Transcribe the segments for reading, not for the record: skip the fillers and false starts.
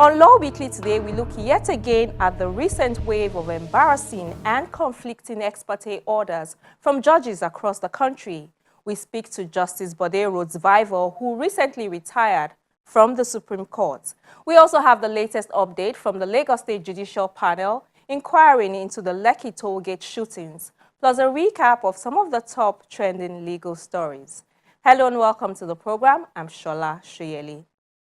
On Law Weekly today, we look yet again at the recent wave of embarrassing and conflicting ex parte orders from judges across the country. We speak to Justice Bode Rhodes-Vival, who recently retired from the Supreme Court. We also have the latest update from the Lagos State Judicial Panel inquiring into the Lekki Tollgate shootings, plus a recap of some of the top trending legal stories. Hello and welcome to the program. I'm Shola Shoyeli.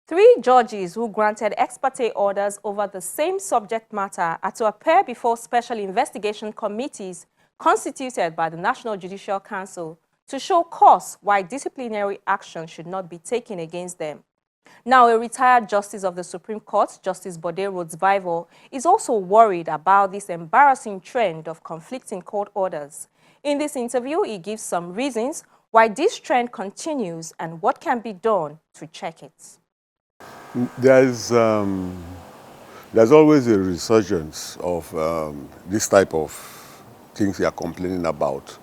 3 judges who granted ex parte orders over the same subject matter are to appear before special investigation committees constituted by the National Judicial Council to show cause why disciplinary action should not be taken against them. Now, a retired justice of the Supreme Court, Justice Bode Rhodes-Vival, is also worried about this embarrassing trend of conflicting court orders. In this interview, he gives some reasons why this trend continues and what can be done to check it. There's always a resurgence of this type of things we are complaining about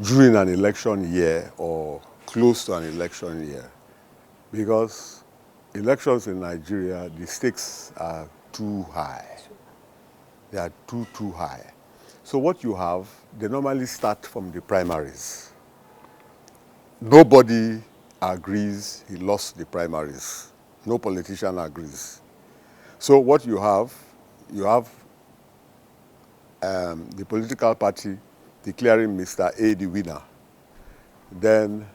during an election year or close to an election year, because elections in Nigeria, the stakes are too high. They are too high. So what you have, they normally start from the primaries. Nobody agrees he lost the primaries. No politician agrees. So what you have the political party declaring Mr. A the winner. Then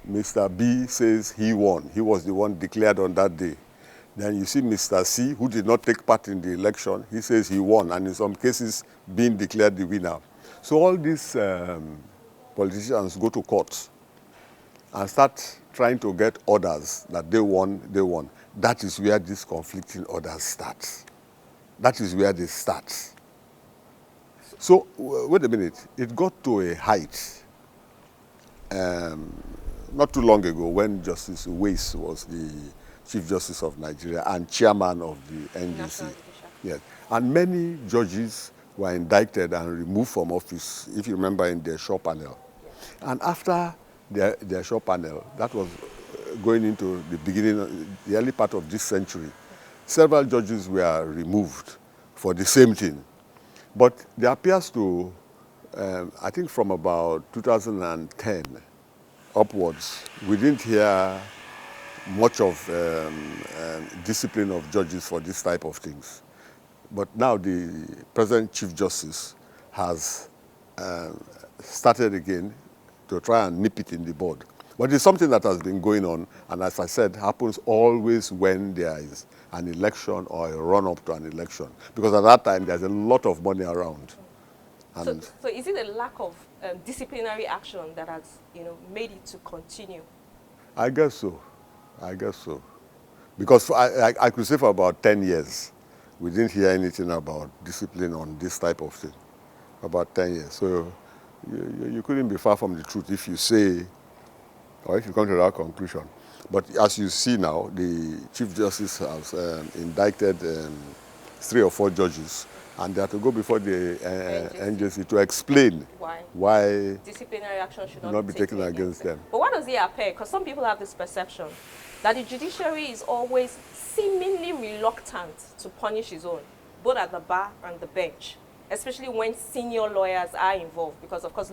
Mr. B says he won. He was the one declared on that day. Then you see Mr. C, who did not take part in the election, he says he won, and in some cases being declared the winner. So all these politicians go to court and start trying to get orders that they won. That is where these conflicting orders start. That is where they start. So, wait a minute. It got to a height not too long ago when Justice Uwais was the Chief Justice of Nigeria and chairman of the NJC. Yes. And many judges were indicted and removed from office, if you remember, in their short panel. And after their short panel, that was going into the beginning, the early part of this century, several judges were removed for the same thing. But there appears to, I think from about 2010 upwards, we didn't hear much of discipline of judges for this type of things. But now the present Chief Justice has started again to try and nip it in the bud. But it's something that has been going on, and as I said, happens always when there is an election or a run-up to an election. Because at that time, there's a lot of money around. And so is it a lack of disciplinary action that has, made it to continue? I guess so. I guess so. Because I could say for about 10 years, we didn't hear anything about discipline on this type of thing. About 10 years. So you couldn't be far from the truth if you say, or if you come to that conclusion. But as you see now, the Chief Justice has indicted 3 or 4 judges, and they have to go before the NJC to explain why disciplinary action should not be taken against them. But why does it appear? Because some people have this perception that the judiciary is always seemingly reluctant to punish its own, both at the bar and the bench, especially when senior lawyers are involved, because of course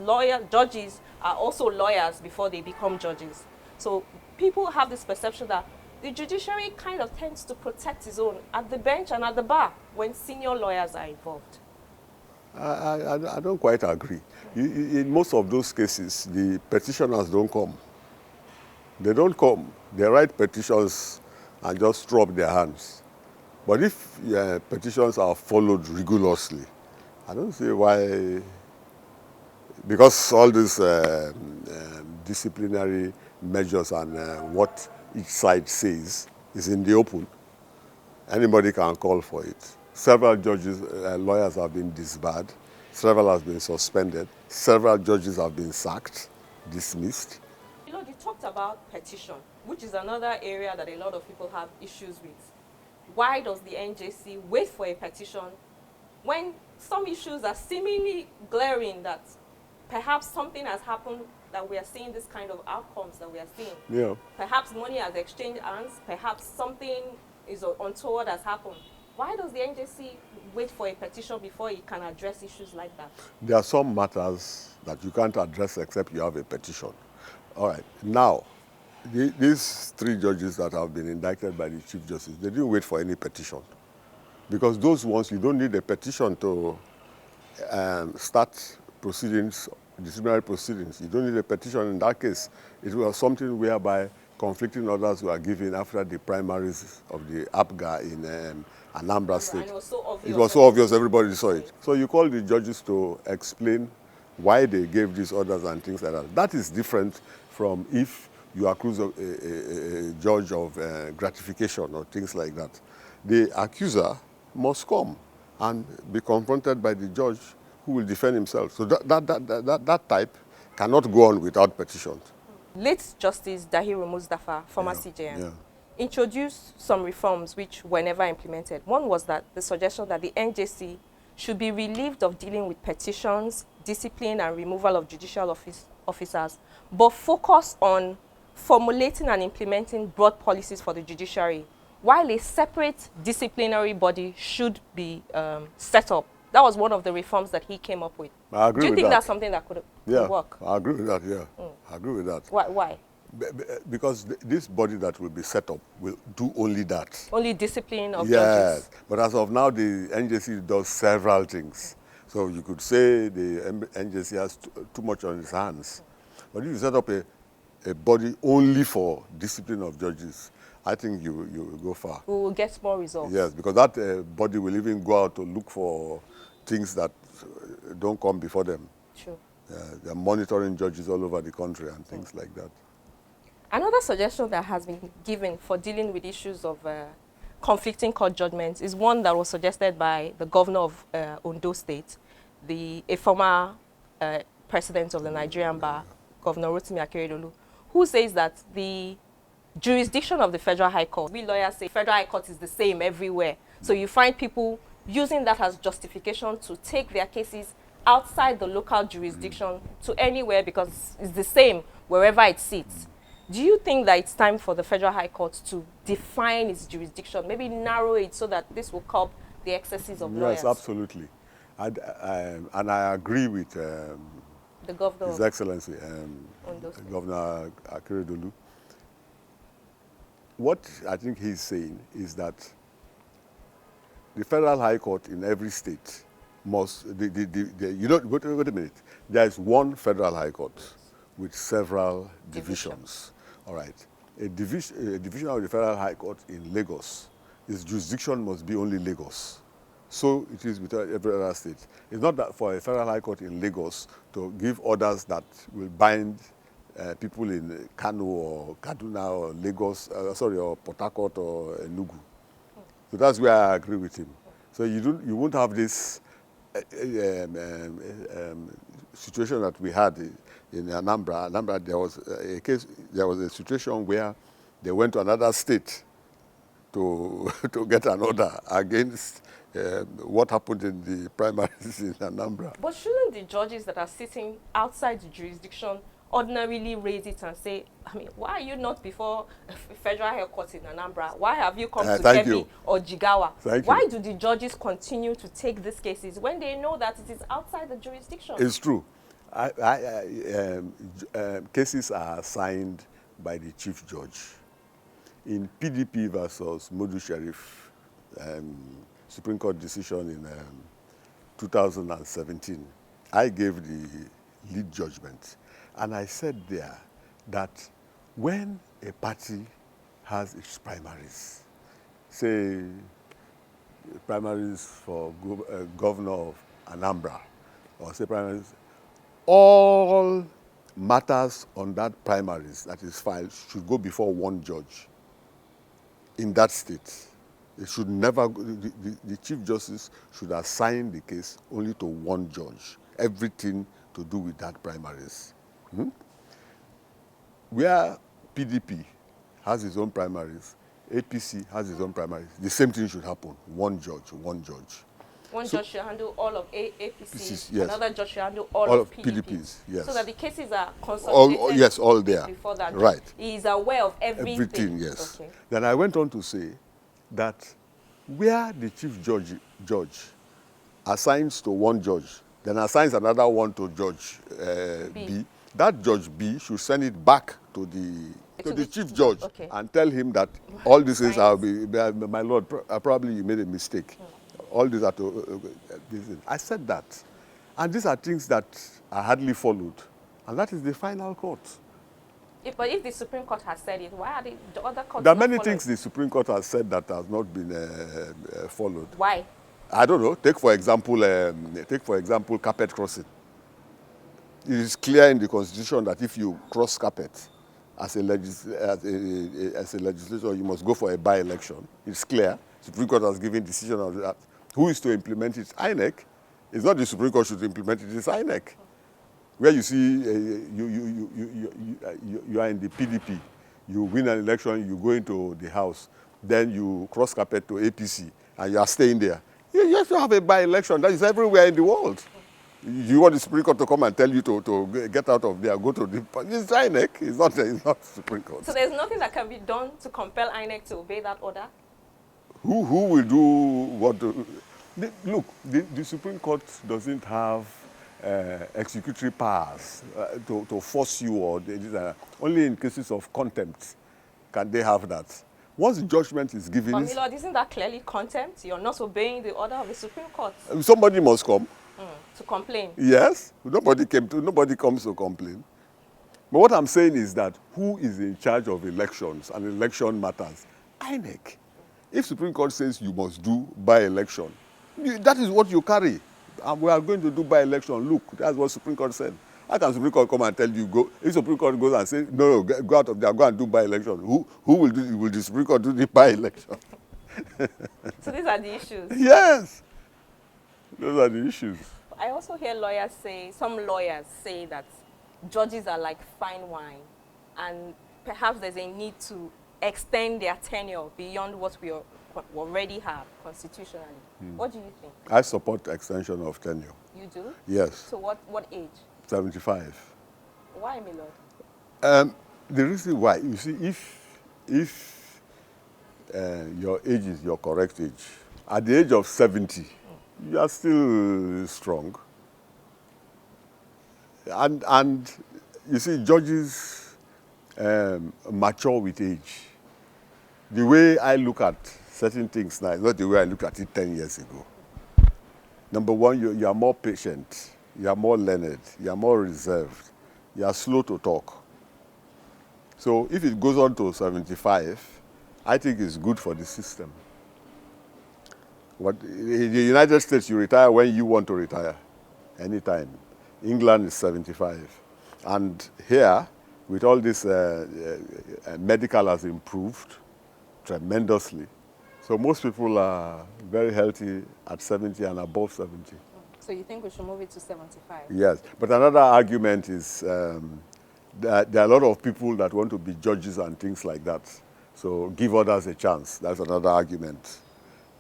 judges are also lawyers before they become judges. So people have this perception that the judiciary kind of tends to protect its own at the bench and at the bar when senior lawyers are involved. I don't quite agree. In most of those cases, the petitioners don't come. They don't come. They write petitions and just throw up their hands. But if petitions are followed rigorously, I don't see why, because all these disciplinary measures and what each side says is in the open. Anybody can call for it. Several judges, lawyers have been disbarred. Several have been suspended. Several judges have been sacked, dismissed. You talked about petition, which is another area that a lot of people have issues with. Why does the NJC wait for a petition when some issues are seemingly glaring that perhaps something has happened that we are seeing this kind of outcomes that we are seeing? Yeah. Perhaps money has exchanged hands, perhaps something is untoward has happened, why does the NJC wait for a petition before it can address issues like that? There are some matters that you can't address except you have a petition. All right. Now, these 3 judges that have been indicted by the Chief Justice, they didn't wait for any petition. Because those ones, you don't need a petition to start proceedings, disciplinary proceedings. You don't need a petition in that case. It was something whereby conflicting orders were given after the primaries of the APGA in Anambra State. And it was so obvious. It was so obvious, everybody saw it. So you call the judges to explain why they gave these orders and things like that. That is different from if you accuse a judge of gratification or things like that. The accuser must come and be confronted by the judge who will defend himself. So that type cannot go on without petitions. Late Justice Dahiru Mustafa, former CJM, introduced some reforms which were never implemented. One was that the suggestion that the NJC should be relieved of dealing with petitions, discipline, and removal of judicial officers, but focus on formulating and implementing broad policies for the judiciary, while a separate disciplinary body should be set up. That was one of the reforms that he came up with. I agree with that. Do you think that's something that could work? I agree with that, I agree with that. Why? Because this body that will be set up will do only that. Only discipline of yes, judges? But as of now, the NJC does several things. So you could say the NJC has too much on its hands. But if you set up a body only for discipline of judges, I think you will go far. We will get more results. Yes, because that body will even go out to look for things that don't come before them. True. They're monitoring judges all over the country and things like that. Another suggestion that has been given for dealing with issues of conflicting court judgments is one that was suggested by the governor of Ondo State, a former president of the Nigerian Bar, Governor Rotimi Akeredolu, who says that the jurisdiction of the Federal High Court, we lawyers say Federal High Court is the same everywhere. So you find people using that as justification to take their cases outside the local jurisdiction to anywhere because it's the same wherever it sits. Do you think that it's time for the Federal High Court to define its jurisdiction, maybe narrow it so that this will curb the excesses of lawyers? Yes, absolutely. And I agree with the governor, His Excellency, Governor Akeredolu. What I think he's saying is that the Federal High Court in every state must, you know, wait a minute, there is one Federal High Court with several divisions. All right. A division of the Federal High Court in Lagos, its jurisdiction must be only Lagos. So it is with every other state. It's not that for a Federal High Court in Lagos to give orders that will bind people in Kano or Kaduna or Lagos, or Port Harcourt or Enugu. So that's where I agree with him. So you won't have this situation that we had in Anambra. Anambra, there was a situation where they went to another state to get an order against what happened in the primaries in Anambra. But shouldn't the judges that are sitting outside the jurisdiction ordinarily raise it and say, I mean, why are you not before Federal High Court in Anambra? Why have you come to Kebbi or Jigawa? Why do the judges continue to take these cases when they know that it is outside the jurisdiction? It's true. Cases are assigned by the chief judge. In PDP versus Modu Sheriff, Supreme Court decision in 2017, I gave the lead judgment. And I said there that when a party has its primaries, say primaries for governor of Anambra, or say primaries, all matters on that primaries that is filed should go before one judge in that state. It should never, the Chief Justice should assign the case only to one judge, everything to do with that primaries. Where PDP has its own primaries, APC has its own primaries, the same thing should happen. One judge, one judge. One judge should handle all of APC, yes. Another judge should handle all of PDPs, yes. So that the cases are consolidated. Yes, all there. Before that, right. He is aware of everything. Everything, yes. Okay. Then I went on to say that where the chief judge assigns to one judge, then assigns another one to judge B, that judge B should send it back to the chief judge and tell him that all these things are, my lord, probably you made a mistake. All these are to, I said that. And these are things that are hardly followed. And that is the final court. But if the Supreme Court has said it, why are the other courts There are not many following? things the Supreme Court has said that has not been followed. Why? I don't know. Take for example, carpet crossing. It is clear in the Constitution that if you cross carpet as a legislator, you must go for a by-election. It's clear. The Supreme Court has given decision on that. Who is to implement it? INEC. It's not the Supreme Court should implement it. It's INEC. Where you see you are in the PDP, you win an election, you go into the House, then you cross carpet to APC, and you are staying there. You have to have a by-election. That is everywhere in the world. You want the Supreme Court to come and tell you to get out of there, go to the... It's INEC, it's not the Supreme Court. So there's nothing that can be done to compel INEC to obey that order? Who will do what? Look, the Supreme Court doesn't have executory powers to force you, or only in cases of contempt can they have that. Once the judgment is given... But, my lord, isn't that clearly contempt? You're not obeying the order of the Supreme Court. Somebody must come. To complain. Yes. Nobody comes to complain. But what I'm saying is that who is in charge of elections and election matters? INEC. If Supreme Court says you must do by-election, that is what you carry. And we are going to do by-election. Look, that's what Supreme Court said. How can Supreme Court come and tell you, go? If Supreme Court goes and say, no, go out of there, go and do by-election, who will do it? Will the Supreme Court do the by-election? So these are the issues? Yes. Those are the issues. I also hear some lawyers say that judges are like fine wine, and perhaps there's a need to extend their tenure beyond what we already have constitutionally. What do you think? I support extension of tenure. You do? Yes. So what age? 75. Why, my lord? The reason why, you see, if your age is your correct age, at the age of 70, you are still strong. And you see, judges mature with age. The way I look at certain things now is not the way I looked at it 10 years ago. Number one, you are more patient, you are more learned, you are more reserved, you are slow to talk. So if it goes on to 75, I think it's good for the system. In the United States, you retire when you want to retire, anytime. England is 75. And here, with all this, medical has improved tremendously. So most people are very healthy at 70 and above 70. So you think we should move it to 75? Yes. But another argument is that there are a lot of people that want to be judges and things like that. So give others a chance. That's another argument.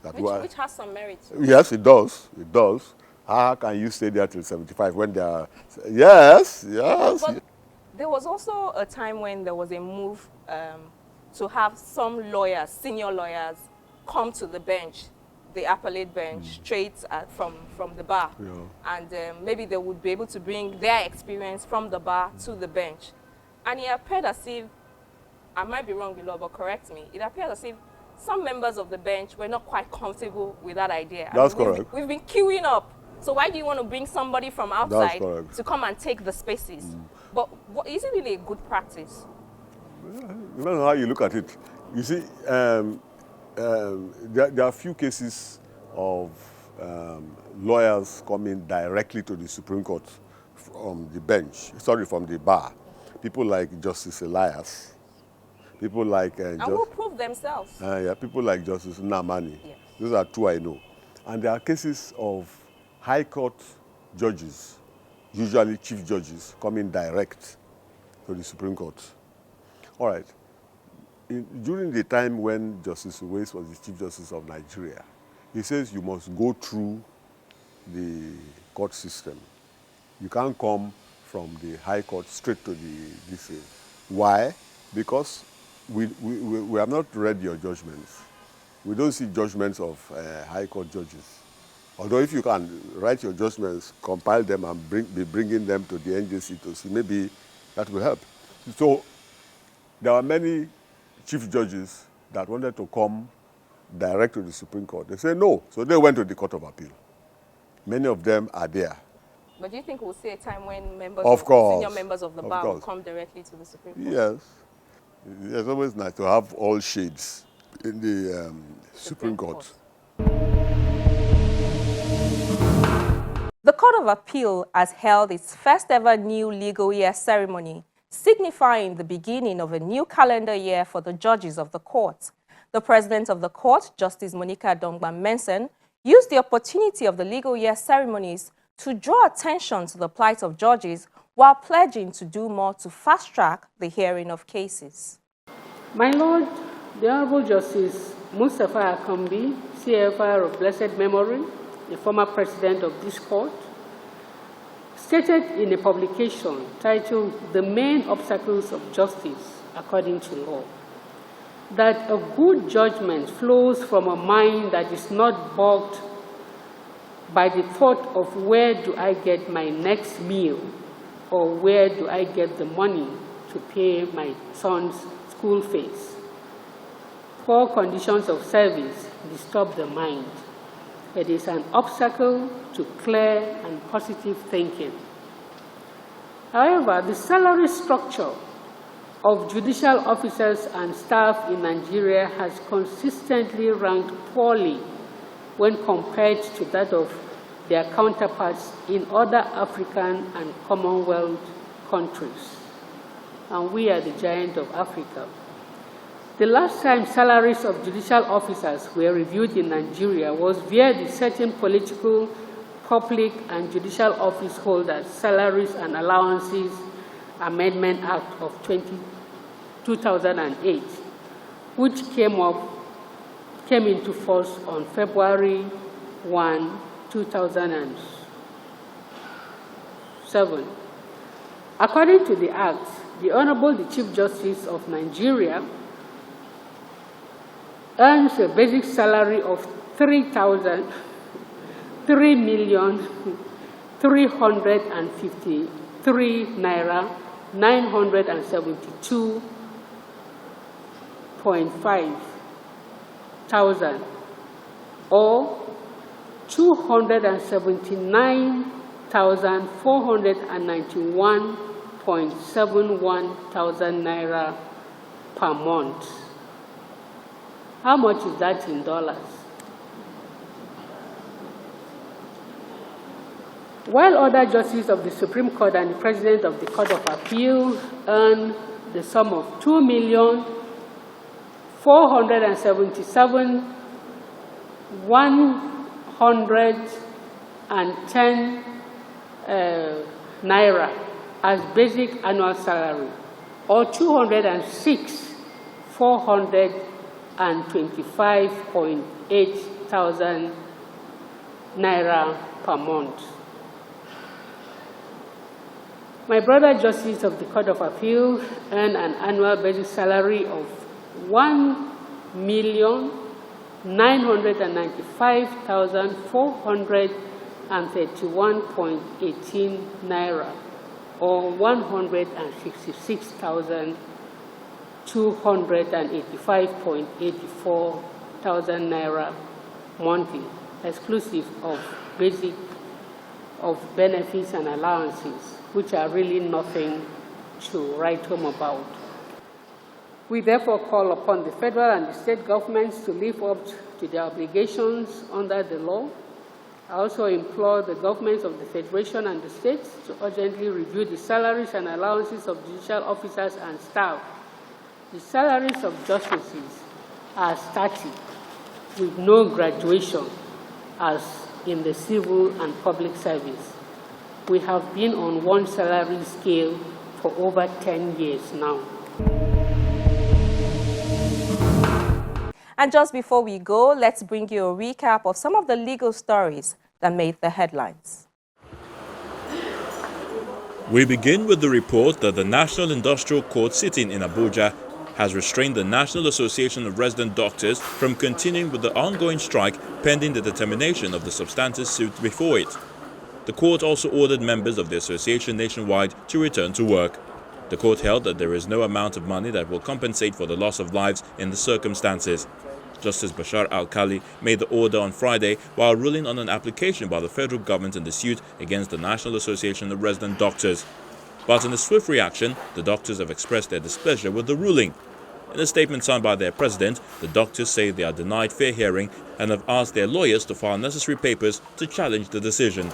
Which has some merit. Yes, it does. It does. How can you stay there till 75 when they are... Yes, yes. But there was also a time when there was a move to have some lawyers, senior lawyers, come to the bench, the appellate bench, straight from the bar. Yeah. And maybe they would be able to bring their experience from the bar to the bench. And it appeared as if, I might be wrong below, but correct me, it appeared as if some members of the bench were not quite comfortable with that idea. That's correct. We've been queuing up. So why do you want to bring somebody from outside to come and take the spaces? But is it really a good practice? Depends on how you look at it. You see, there are few cases of lawyers coming directly to the Supreme Court from the bench, from the bar. People like Justice Elias. People like... and who prove themselves. Yeah, people like Justice Nnamani. Yes. Those are two I know. And there are cases of High Court judges, usually chief judges, coming direct to the Supreme Court. All right. During the time when Justice Uwais was the Chief Justice of Nigeria, he says you must go through the court system. You can't come from the High Court straight to the DC. Why? Because we have not read your judgments. we don't see judgments of High Court judges. Although if you can write your judgments, compile them, and be bringing them to the NJC to see, maybe that will help. So there are many chief judges that wanted to come direct to the Supreme Court. They said no, so they went to the Court of Appeal. Many of them are there. But do you think we'll see a time when senior members of the bar will come directly to the Supreme Court? Yes. It's always nice to have all shades in the Supreme Court. The Court of Appeal has held its first ever new legal year ceremony, signifying the beginning of a new calendar year for the judges of the court. The president of the court, Justice Monica Dongban-Mensah, used the opportunity of the legal year ceremonies to draw attention to the plight of judges while pledging to do more to fast-track the hearing of cases. My Lord, the Honorable Justice Mustafa Akambi, CFR of blessed memory, the former president of this court, stated in a publication titled "The Main Obstacles of Justice According to Law," that a good judgment flows from a mind that is not bogged by the thought of where do I get my next meal or where do I get the money to pay my son's school fees. Poor conditions of service disturb the mind. It is an obstacle to clear and positive thinking. However, the salary structure of judicial officers and staff in Nigeria has consistently ranked poorly when compared to that of their counterparts in other African and Commonwealth countries. And we are the giant of Africa. The last time salaries of judicial officers were reviewed in Nigeria was via the Certain Political, Public, and Judicial Office Holders Salaries and Allowances Amendment Act of 2008, which came into force on February 1, 2007. According to the Act, the Honorable the Chief Justice of Nigeria earns a basic salary of 3,353 naira 972.5 thousand, or 279,491.71 thousand naira per month. How much is that in dollars? While other justices of the Supreme Court and the President of the Court of Appeal earn the sum of 2,477,110 naira as basic annual salary, or 206,425.8 thousand naira per month. My brother justices of the Court of Appeal earn an annual basic salary of 1,995,431.18 naira, or 166,285.84 thousand naira monthly, exclusive of benefits and allowances, which are really nothing to write home about. We therefore call upon the federal and the state governments to live up to their obligations under the law. I also implore the governments of the Federation and the states to urgently review the salaries and allowances of judicial officers and staff. The salaries of justices are static, with no graduation, as in the civil and public service. We have been on one salary scale for over 10 years now. And just before we go, let's bring you a recap of some of the legal stories that made the headlines. We begin with the report that the National Industrial Court sitting in Abuja has restrained the National Association of Resident Doctors from continuing with the ongoing strike pending the determination of the substantive suit before it. The court also ordered members of the association nationwide to return to work. The court held that there is no amount of money that will compensate for the loss of lives in the circumstances. Justice Bashar Al-Kali made the order on Friday while ruling on an application by the federal government in the suit against the National Association of Resident Doctors. But in a swift reaction, the doctors have expressed their displeasure with the ruling. In a statement signed by their president, the doctors say they are denied fair hearing and have asked their lawyers to file necessary papers to challenge the decision.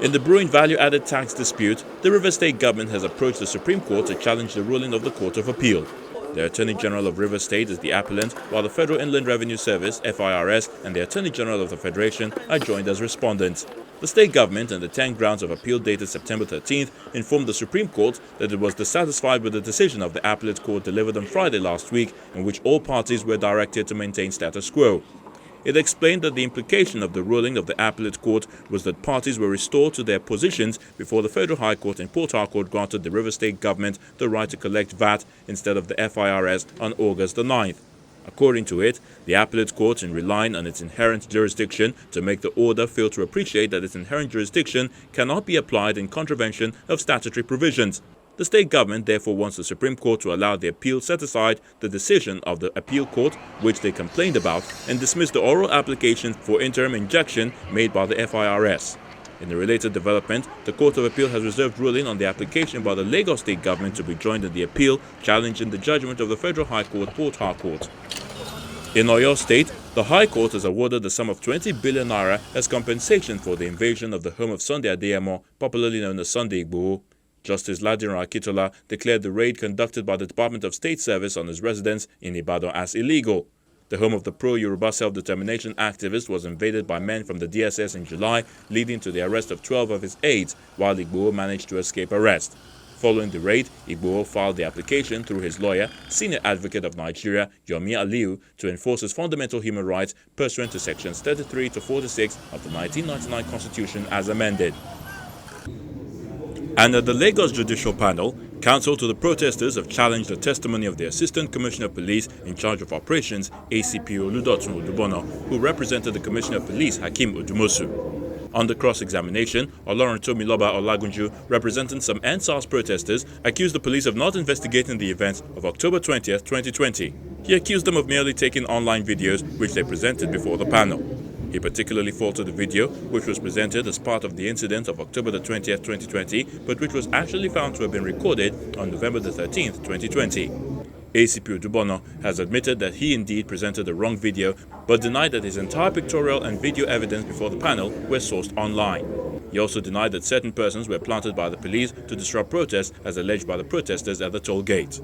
In the brewing value-added tax dispute, the Rivers State government has approached the Supreme Court to challenge the ruling of the Court of Appeal. The Attorney General of Rivers State is the appellant, while the Federal Inland Revenue Service, FIRS, and the Attorney General of the Federation are joined as respondents. The state government and the 10 grounds of appeal dated September 13th informed the Supreme Court that it was dissatisfied with the decision of the appellate court delivered on Friday last week, in which all parties were directed to maintain status quo. It explained that the implication of the ruling of the appellate court was that parties were restored to their positions before the Federal High Court in Port Harcourt granted the Rivers State government the right to collect VAT instead of the FIRS on August the 9th. According to it, the appellate court, in relying on its inherent jurisdiction to make the order, failed to appreciate that its inherent jurisdiction cannot be applied in contravention of statutory provisions. The state government therefore wants the Supreme Court to allow the appeal set aside the decision of the appeal court, which they complained about, and dismiss the oral application for interim injunction made by the FIRS. In a related development, the Court of Appeal has reserved ruling on the application by the Lagos State government to be joined in the appeal challenging the judgment of the Federal High Court, Port Harcourt. In Oyo State, the High Court has awarded the sum of 20 billion naira as compensation for the invasion of the home of Sunday Adeyemo, popularly known as Sunday Igboho. Justice Ladinra Akitola declared the raid conducted by the Department of State Service on his residence in Ibadan as illegal. The home of the pro-Yoruba self-determination activist was invaded by men from the DSS in July, leading to the arrest of 12 of his aides, while Igboho managed to escape arrest. Following the raid, Igboho filed the application through his lawyer, Senior Advocate of Nigeria, Yomi Aliyu, to enforce his fundamental human rights pursuant to Sections 33 to 46 of the 1999 Constitution as amended. And at the Lagos Judicial Panel, counsel to the protesters have challenged the testimony of the Assistant Commissioner of Police in charge of operations, ACP Oludotun Odubono, who represented the Commissioner of Police, Hakeem Odumosu. Under cross-examination, Olorintomiloba Olagunju, representing some NSAS protesters, accused the police of not investigating the events of October 20th, 2020. He accused them of merely taking online videos which they presented before the panel. He particularly faulted the video, which was presented as part of the incident of October the 20th, 2020, but which was actually found to have been recorded on November the 13th, 2020. ACP Odubono has admitted that he indeed presented the wrong video, but denied that his entire pictorial and video evidence before the panel were sourced online. He also denied that certain persons were planted by the police to disrupt protests, as alleged by the protesters at the toll gate.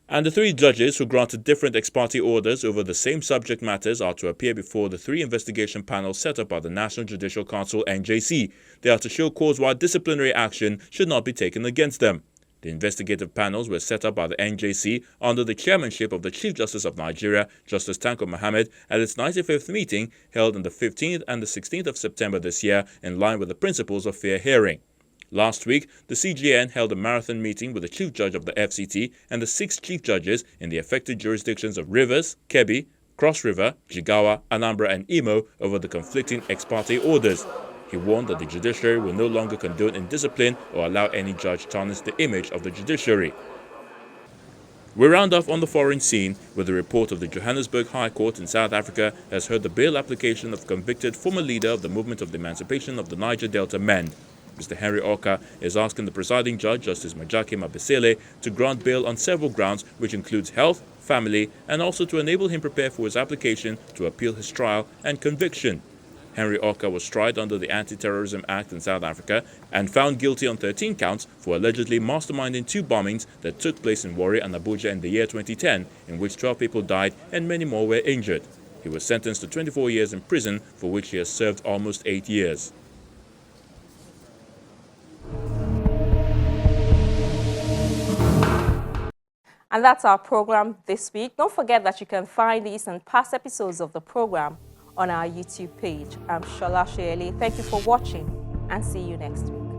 And the 3 judges who granted different ex parte orders over the same subject matters are to appear before the 3 investigation panels set up by the National Judicial Council (NJC). They are to show cause why disciplinary action should not be taken against them. The investigative panels were set up by the NJC under the chairmanship of the Chief Justice of Nigeria, Justice Tanko Mohammed, at its 95th meeting held on the 15th and the 16th of September this year, in line with the principles of fair hearing. Last week, the CJN held a marathon meeting with the Chief Judge of the FCT and the 6 Chief Judges in the affected jurisdictions of Rivers, Kebbi, Cross River, Jigawa, Anambra and Imo over the conflicting ex parte orders. He warned that the judiciary will no longer condone indiscipline or allow any judge to tarnish the image of the judiciary. We round off on the foreign scene with the report of the Johannesburg High Court in South Africa has heard the bail application of convicted former leader of the Movement of the Emancipation of the Niger Delta Men. Mr. Henry Oka is asking the presiding judge, Justice Majake Mabesele, to grant bail on several grounds, which includes health, family, and also to enable him prepare for his application to appeal his trial and conviction. Henry Oka was tried under the Anti-Terrorism Act in South Africa and found guilty on 13 counts for allegedly masterminding 2 bombings that took place in Warri and Abuja in the year 2010, in which 12 people died and many more were injured. He was sentenced to 24 years in prison, for which he has served almost 8 years. And that's our program this week. Don't forget that you can find these and past episodes of the program on our YouTube page. I'm Shola Shayeli. Thank you for watching and see you next week.